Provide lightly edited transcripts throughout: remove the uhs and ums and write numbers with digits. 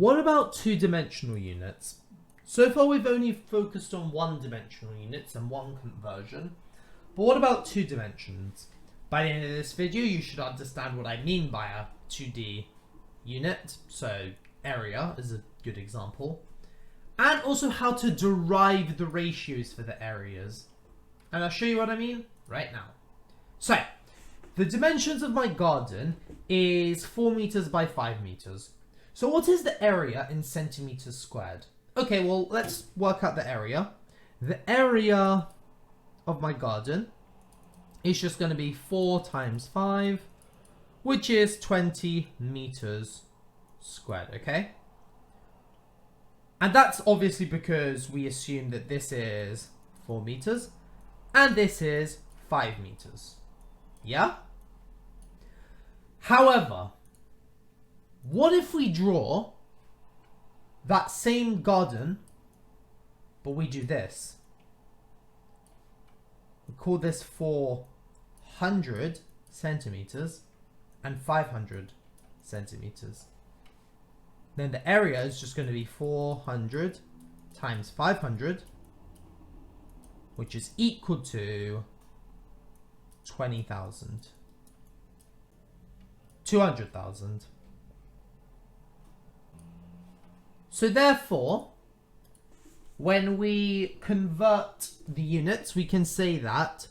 what about two-dimensional units? So far we've only focused on one-dimensional units and one conversion. But what about two dimensions? By the end of this video, you should understand what I mean by a 2D unit. So area is a good example. And also how to derive the ratios for the areas. And I'll show you what I mean right now. So, the dimensions of my garden is 4 meters by 5 meters. So what is the area in centimeters squared? Okay, well, let's work out the area. The area of my garden is just going to be 4 times 5, which is 20 meters squared, okay? And that's obviously because we assume that this is 4 meters and this is 5 meters. Yeah? However, what if we draw that same garden, but we do this? We call this 400 centimeters and 500 centimeters. Then the area is just going to be 400 times 500, which is equal to 20,000. 200,000. So therefore, when we convert the units, we can say that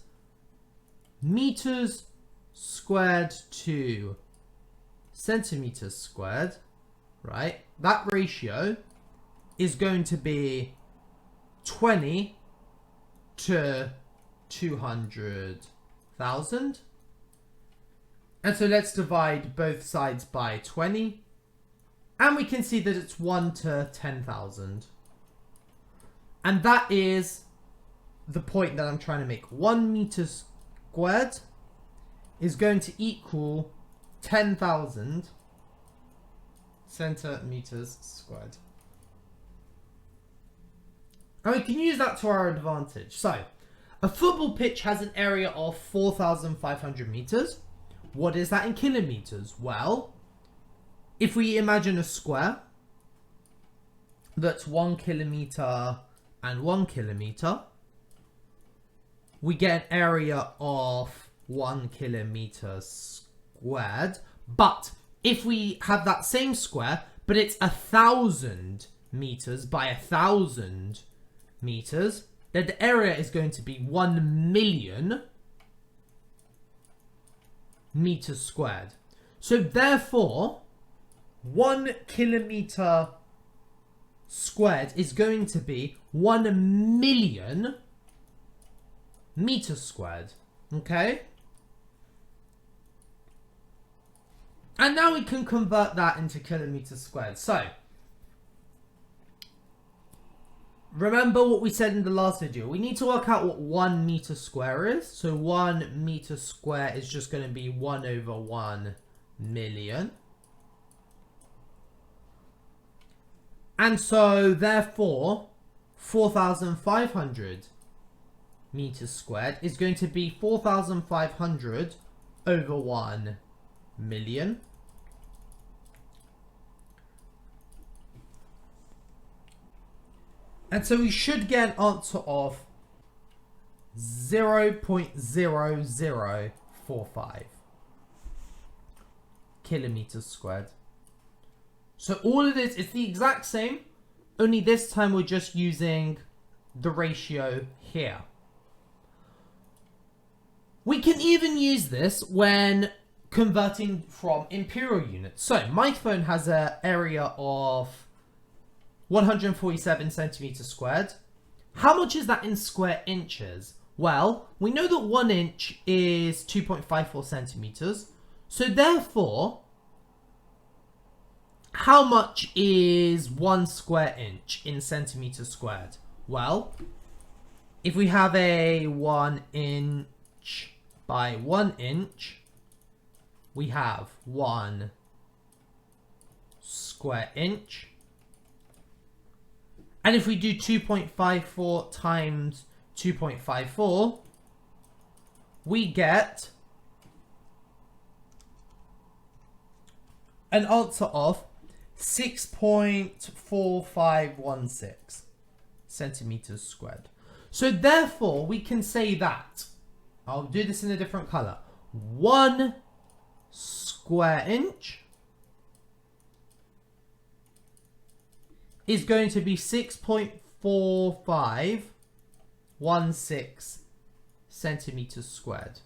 meters squared to centimeters squared, right? That ratio is going to be 20 to 200,000. And so let's divide both sides by 20. And we can see that it's 1 to 10,000. And that is the point that I'm trying to make. 1 meter squared is going to equal 10,000 centimeters squared. And we can use that to our advantage. So, a football pitch has an area of 4,500 meters. What is that in kilometers? Well, if we imagine a square that's 1 kilometer and 1 kilometer, we get an area of 1 kilometer squared. But if we have that same square, but it's 1,000 meters by 1,000 meters, then the area is going to be 1 million meters squared. So therefore, 1 kilometer squared is going to be 1 million meters squared. Okay? And now we can convert that into kilometers squared. So, remember what we said in the last video. We need to work out what 1 meter square is. So 1 meter square is just going to be 1 over 1 million. And so, therefore, 4,500 meters squared is going to be 4,500 over 1 million. And so we should get an answer of 0.0045 kilometers squared. So all of this is the exact same, only this time we're just using the ratio here. We can even use this when converting from imperial units. So my phone has an area of 147 centimeters squared. How much is that in square inches? Well, we know that 1 inch is 2.54 centimeters. So therefore, how much is 1 square inch in centimeters squared? Well, if we have a 1 inch by 1 inch, we have 1 square inch. And if we do 2.54 times 2.54, we get an answer of 6.4516 centimeters squared. So therefore, we can say that, I'll do this in a different color, 1 square inch is going to be 6.4516 centimeters squared.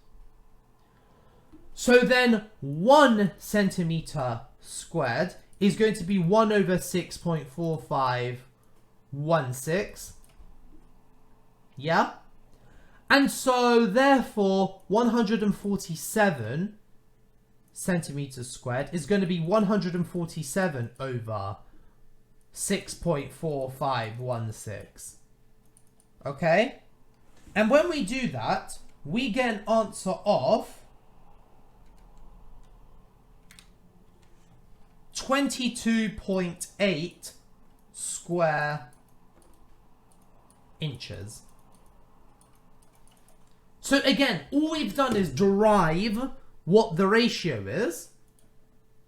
So then 1 centimeter squared is going to be 1 over 6.4516. Yeah? And so therefore 147 centimeters squared is going to be 147 over 6.4516. Okay? And when we do that, we get an answer of 22.8 square inches. So again, all we've done is derive what the ratio is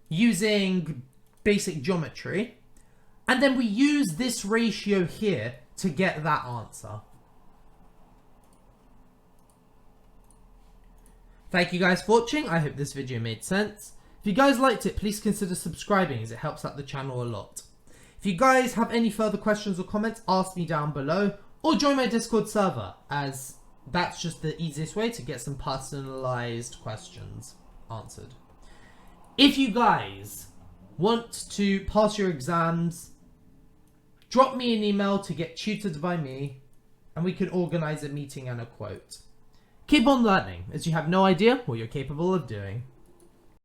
using basic geometry. And then we use this ratio here to get that answer. Thank you guys for watching. I hope this video made sense. If you guys liked it, please consider subscribing as it helps out the channel a lot. If you guys have any further questions or comments, ask me down below or join my Discord server, as that's just the easiest way to get some personalized questions answered. If you guys want to pass your exams, drop me an email to get tutored by me and we can organize a meeting and a quote. Keep on learning, as you have no idea what you're capable of doing.